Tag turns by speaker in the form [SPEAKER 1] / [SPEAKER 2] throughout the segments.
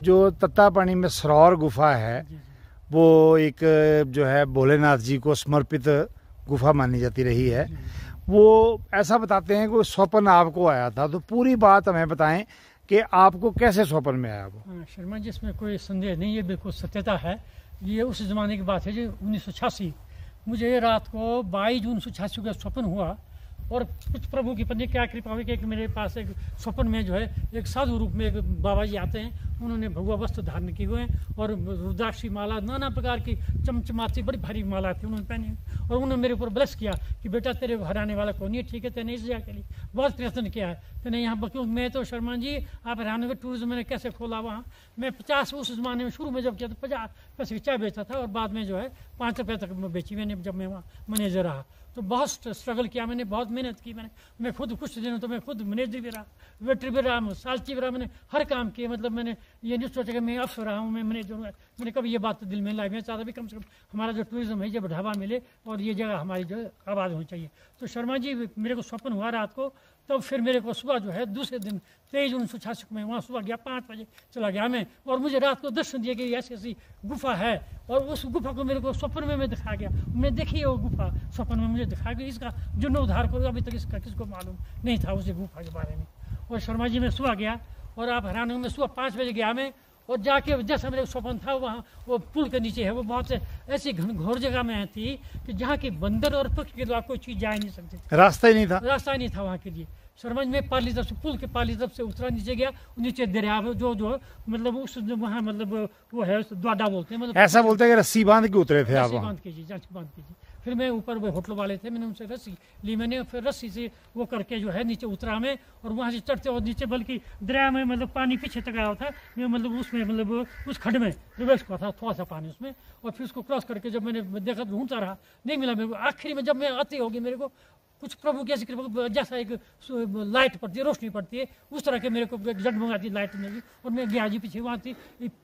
[SPEAKER 1] जो तत्तापानी में सरोवर गुफा है वो एक जो है भोलेनाथ जी को समर्पित गुफा मानी जाती रही है। वो ऐसा बताते हैं कि स्वप्न आपको आया था, तो पूरी बात हमें बताएं कि आपको कैसे स्वप्न में आया वो।
[SPEAKER 2] शर्मा जी, इसमें कोई संदेह नहीं है, बिल्कुल सत्यता है। ये उस ज़माने की बात है जी, 1986। मुझे रात को 22 जून 1986 का स्वप्न हुआ और कुछ प्रभु की पत्नी क्या कृपा हुई कि मेरे पास एक स्वप्न में जो है एक साधु रूप में एक बाबा जी आते हैं। उन्होंने भगवा वस्त्र धारण किए हुए हैं और रुद्राक्षी माला, नाना प्रकार की चमचमाती बड़ी भारी माला थी उन्होंने पहनी, और उन्होंने मेरे ऊपर ब्लेस किया कि बेटा तेरे हराने वाला कौन है, ठीक है, तेने इस जगह के लिए बहुत प्रयत्न किया है, तेने यहाँ पर क्यों। मैं तो शर्मा जी, आप हराने का टूरिज्म मैंने कैसे खोला वहाँ। मैं 50 उस ज़माने में शुरू में जब किया तो 50 पैसे की चाय बेचता था और बाद में जो है 5 रुपये तक बेची मैंने जब मैं वहाँ मैनेजर रहा। तो बहुत स्ट्रगल किया मैंने, बहुत मेहनत की मैंने। मैं खुद कुछ दिनों तो मैं खुद मैनेजर भी रहा, वेटर भी रहा, सालची भी रहा, मैंने हर काम किए। मतलब मैंने ये नहीं सोचा कि मैं अफसर रहा हूँ, मैं मैनेजर हूँ। मैंने कभी ये बात तो दिल में लाई, मैं चाहता भी कम से कम हमारा जो टूरिज्म है ये बढ़ावा मिले और ये जगह हमारी जो है आबाद होनी चाहिए। तो शर्मा जी, मेरे को स्वप्न हुआ रात को, तब फिर मेरे को सुबह जो है दूसरे दिन 23 जून 1986 में वहाँ सुबह गया, 5 बजे चला गया मैं, और मुझे रात को दर्शन दिया कि ऐसी ऐसी गुफा है, और उस गुफा को मेरे को स्वप्न में मैं दिखा गया। मैं देखी वो गुफा स्वप्न में मुझे दिखा गया, इसका जीर्णोद्धार को अभी तक इसका किसको मालूम नहीं था उस गुफा के बारे में। और शर्मा जी, मैं सुबह गया और आप हैरान होंगे, सुबह 5 बजे गया मैं, और जाके जैसा मेरे स्वप्न था वहाँ वो पुल के नीचे है, वो बहुत से ऐसी घनघोर जगह में थी कि जहाँ की बंदर और पक्षी के द्वारा कोई चीज़ जा नहीं सकती,
[SPEAKER 1] रास्ता ही नहीं था,
[SPEAKER 2] रास्ता ही नहीं था वहाँ के लिए। शर्मा में पाली तरफ से, पुल के पाली तरफ से उतरा, नीचे गया, नीचे दरिया जो मतलब उस वहाँ मतलब वो है द्वाडा बोलते हैं, मतलब
[SPEAKER 1] ऐसा बोलते हैं कि रस्सी बांध के उतरे थे आप वहाँ।
[SPEAKER 2] बांध कीजिए, बांध कीजिए। फिर मैं ऊपर वो होटल वाले थे, मैंने उनसे रस्सी ली, मैंने फिर रस्सी से वो करके जो है नीचे उतरा मैं, और वहाँ से चढ़ते और नीचे बल्कि दरिया में मतलब पानी पीछे तक आया था, मैं मतलब उसमें मतलब उस खड्ड में रिवर्स हुआ था थोड़ा सा पानी उसमें, और फिर उसको क्रॉस करके जब मैंने देखा ढूंढता रहा, नहीं मिला मेरे को। आखिरी में जब मैं आती होगी मेरे को कुछ प्रभु की ऐसी कृपा, जैसा एक लाइट पड़ती है, रोशनी पड़ती है, उस तरह के मेरे को जगमगाती लाइट मिली, और मैं गया जी पीछे वहाँ थी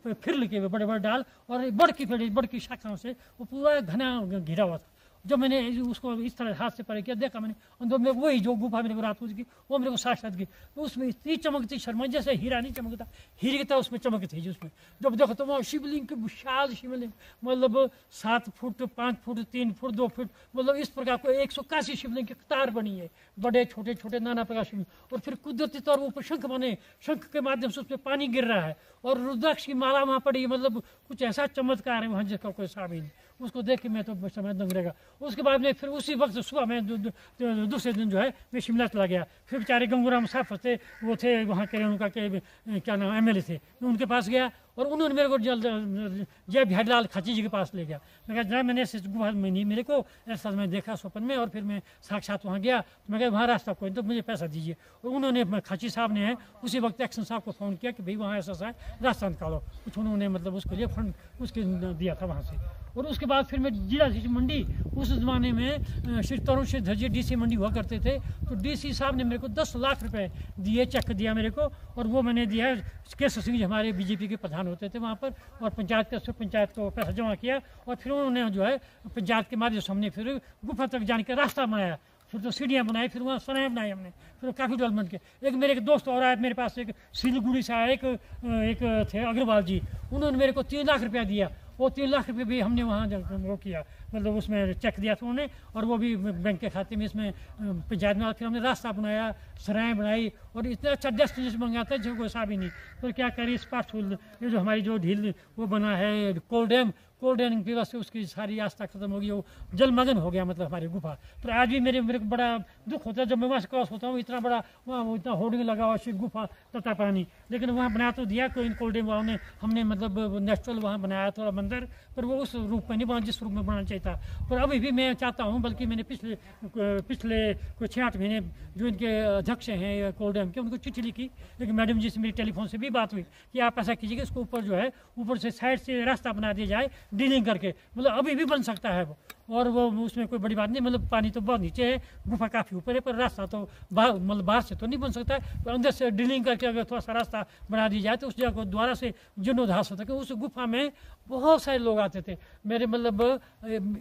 [SPEAKER 2] फिर लिखे हुए बड़े बड़े डाल और बड़की शाखाओं से वो पूरा घना घिरा हुआ था। जब मैंने उसको इस तरह हाथ से परे किया, देखा मैंने अंदर में वही जो गुफा मेरे को रात को की, वो मेरे को साक्षात की, तो उसमें इतनी चमकती शर्मा, जैसे हीरा नहीं चमकता, हीरे की तरह उसमें चमक थी। उसमें जब देखो तो वहाँ शिवलिंग के विशाल शिवलिंग, मतलब 7 फुट 5 फुट 3 फुट 2 फुट, मतलब इस प्रकार को 181 शिवलिंग की कतार बनी है, बड़े छोटे छोटे नाना प्रकार शिवलिंग। और फिर कुदरती तौर पर ऊपर शंख बने, शंख के माध्यम से उसमें पानी गिर रहा है, और रुद्राक्ष की माला वहाँ पड़ी, मतलब कुछ ऐसा चमत्कार है वहाँ जिसका कोई हिसाब ही नहीं। उसको देख के मैं तो समझ दंग रहेगा। उसके बाद में फिर उसी वक्त सुबह में दूसरे दिन जो है मैं शिमला चला गया। फिर बेचारे गंगूराम साहब थे, वो थे वहाँ के उनका क्या नाम MLA थे, मैं उनके पास गया और उन्होंने मेरे को जय बिहारीलाल खची जी के पास ले गया। मैं कहा जरा मैंने ऐसे गुफा में नहीं, मेरे को ऐसा मैं देखा स्वप्न में, और फिर मैं साक्षात वहाँ गया। तो मैं कहा वहाँ रास्ता कोई, तो मुझे पैसा दीजिए। और उन्होंने खची साहब ने है उसी वक्त एक्शन साहब को फ़ोन किया कि भाई वहाँ ऐसा है, रास्ता निकालो कुछ, उन्होंने मतलब उसके लिए फंड उसके दिया था वहाँ से। और उसके बाद फिर मैं जिला शिक्षा मंडी, उस ज़माने में श्री तरुण सिंह धरजी DC मंडी हुआ करते थे, तो DC साहब ने मेरे को 10 लाख रुपए दिए, चेक दिया मेरे को, और वो मैंने दिया है। केसर सिंह जी हमारे BJP के प्रधान होते थे वहाँ पर, और पंचायत को पैसा जमा किया, और फिर उन्होंने जो है पंचायत के माध्यम से हमने फिर गुफा तक जाने का रास्ता बनाया, फिर तो सीढ़ियाँ बनाई, फिर वहाँ सराय बनाई हमने, फिर काफ़ी डेवलपमेंट के। एक मेरे एक दोस्त और आए मेरे पास, एक सिलीगुड़ी से आया, एक थे अग्रवाल जी, उन्होंने मेरे को 3 लाख रुपया दिया। वो 3 लाख रुपये भी हमने वहाँ वो किया, मतलब उसमें चेक दिया था उन्होंने, और वो भी बैंक के खाते में इसमें पंचायत में। फिर हमने रास्ता बनाया, सराय बनाई, और इतना अच्छा डेस्टिनेशन बन गया था जो कोई हिसाब ही नहीं। तो क्या करें, इस पास ये जो हमारी जो झील वो बना है कोल डैम की वजह से उसकी सारी आस्था खत्म हो गई, वो जलमग्न हो गया मतलब हमारी गुफा। तो आज भी मेरे को बड़ा दुख होता है जब मैं वहाँ से क्रॉस होता हूँ, इतना बड़ा वहाँ इतना होर्डिंग लगा हुआ शिव गुफा तत्तापानी, लेकिन वहाँ बना तो दिया कोई कोल डैम वालों ने, हमने मतलब नेचुरल वहाँ बनाया थोड़ा मंदिर, पर वो उस रूप में नहीं बना जिस रूप में बनाना चाहिए था। पर अभी भी मैं चाहता हूँ, बल्कि मैंने पिछले कोई 6-8 महीने जो इनके अध्यक्ष हैं कोल डैम के, उनको चिट्ठी लिखी, लेकिन मैडम जी से मेरी टेलीफोन से भी बात हुई कि आप ऐसा कीजिए कि इसको ऊपर जो है ऊपर से साइड से रास्ता बना दिया जाए, डीलिंग करके, मतलब अभी भी बन सकता है वो। और वो उसमें कोई बड़ी बात नहीं, मतलब पानी तो बहुत नीचे है, गुफा काफ़ी ऊपर है, पर रास्ता तो बाहर से तो नहीं बन सकता है। तो अंदर से ड्रिलिंग करके अगर थोड़ा सा रास्ता बना दी जाए तो उस जगह को दोबारा से जीर्णोद्धार हो सके। उस गुफा में बहुत सारे लोग आते थे। मेरे मतलब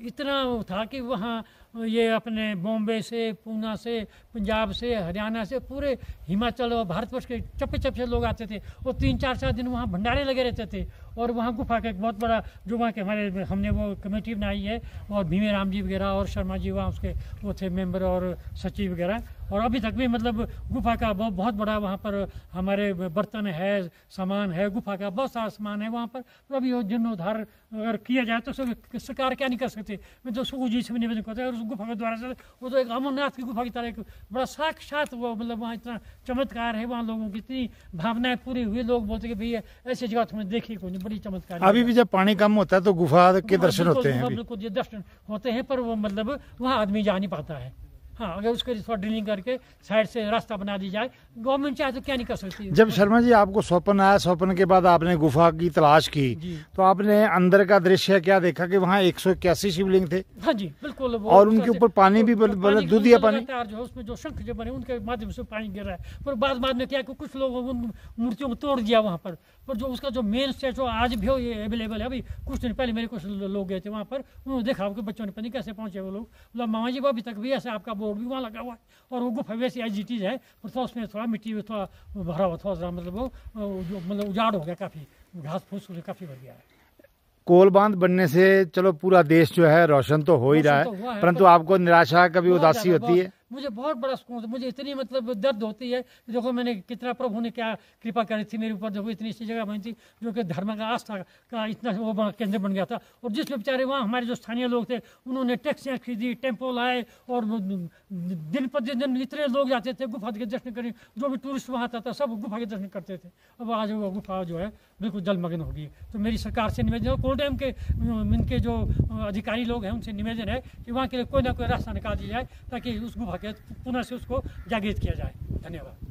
[SPEAKER 2] इतना था कि वहाँ ये अपने बॉम्बे से, पूना से, पंजाब से, हरियाणा से, पूरे हिमाचल और भारतवर्ष के चप्पे चप्पे से लोग आते थे और 3-4 दिन वहाँ भंडारे लगे रहते थे। और वहाँ गुफा का एक बहुत बड़ा जो वहाँ के हमारे हमने वो कमेटी बनाई है, और भीमे राम जी वगैरह और शर्मा जी वहाँ उसके वो थे मेंबर और सचिव वगैरह। और अभी तक भी मतलब गुफा का बहुत बड़ा वहाँ पर हमारे बर्तन है, सामान है, गुफा का बहुत सारा सामान है वहाँ पर। तो अभी वो जीर्णोद्धार अगर किया जाए तो सरकार क्या नहीं कर सकती। मैं तो सुखू जी से भी निवेदन करता है, और उस गुफा के द्वारा से वो तो एक अमरनाथ की गुफा की तरह एक बड़ा साक्षात वो मतलब वहाँ इतना चमत्कार है, वहाँ लोगों की इतनी भावनाएं पूरी हुई। लोग बोलते कि भैया ऐसी जगह तुमने देखी कोई नहीं, बड़ी चमत्कार।
[SPEAKER 1] अभी भी जब पानी कम होता है तो गुफा के दर्शन होते हैं।
[SPEAKER 2] बिल्कुल ये दर्शन होते हैं, पर वो मतलब वहाँ आदमी जा नहीं पाता है। हाँ, अगर उसके थोड़ा ड्रिलिंग करके साइड से रास्ता बना दी जाए, गवर्नमेंट चाहे तो क्या नहीं कर सकती।
[SPEAKER 1] जब शर्मा जी आपको स्वप्न आया, स्वप्न के बाद आपने गुफा की तलाश की, तो आपने अंदर का दृश्य क्या देखा कि वहाँ 181 शिवलिंग थे?
[SPEAKER 2] हाँ जी बिल्कुल।
[SPEAKER 1] और उनके ऊपर पानी भी दूधिया पानी
[SPEAKER 2] जो है उसमें जो शंख जो बने उनके माध्यम से पानी गिर रहा है। पर बाद में क्या कुछ लोगों उन मूर्तियों को तोड़ दिया वहाँ पर जो उसका जो मेन स्टैचू आज भी हो ये अवेलेबल है। अभी कुछ दिन पहले मेरे कुछ लोग गए थे वहाँ पर, उन्होंने देखा कि बच्चों ने पता नहीं कैसे पहुंचे वो लोग। मतलब मामा जी वो अभी तक भी ऐसे आपका बोर्ड भी वहाँ लगा हुआ है, और वो गुफा वैसी एज इट इज है, पर थोड़ा उसमें थोड़ा मिट्टी में थोड़ा भरा हुआ, थोड़ा मतलब वो मतलब उजाड़ हो गया, काफ़ी घास फूस काफ़ी बढ़ गया है।
[SPEAKER 1] कोल बांध बनने से चलो पूरा देश जो है रोशन तो हो ही रहा है, परंतु आपको निराशा कभी उदासी होती है?
[SPEAKER 2] मुझे बहुत बड़ा सुकून, मुझे इतनी मतलब दर्द होती है। देखो मैंने कितना, प्रभु ने क्या कृपा करी थी मेरे ऊपर। देखो इतनी सी जगह बनी थी जो कि धर्म का आस्था का इतना वो केंद्र बन गया था, और जिसमें बेचारे वहाँ हमारे जो स्थानीय लोग थे उन्होंने टैक्सियाँ खरीदी, टेम्पो लाए, और दिन प्रतिदिन इतने लोग जाते थे गुफा के दर्शन करने। जो भी टूरिस्ट वहाँ आता था सब गुफा के दर्शन करते थे। अब आज वो गुफा जो है बिल्कुल जलमग्न होगी। तो मेरी सरकार से निवेदन है, कोल डैम के इनके जो अधिकारी लोग हैं उनसे निवेदन है कि वहाँ के लिए कोई ना कोई रास्ता निकाल दिया जाए ताकि उस गुफा के पुनः से उसको जागृत किया जाए। धन्यवाद।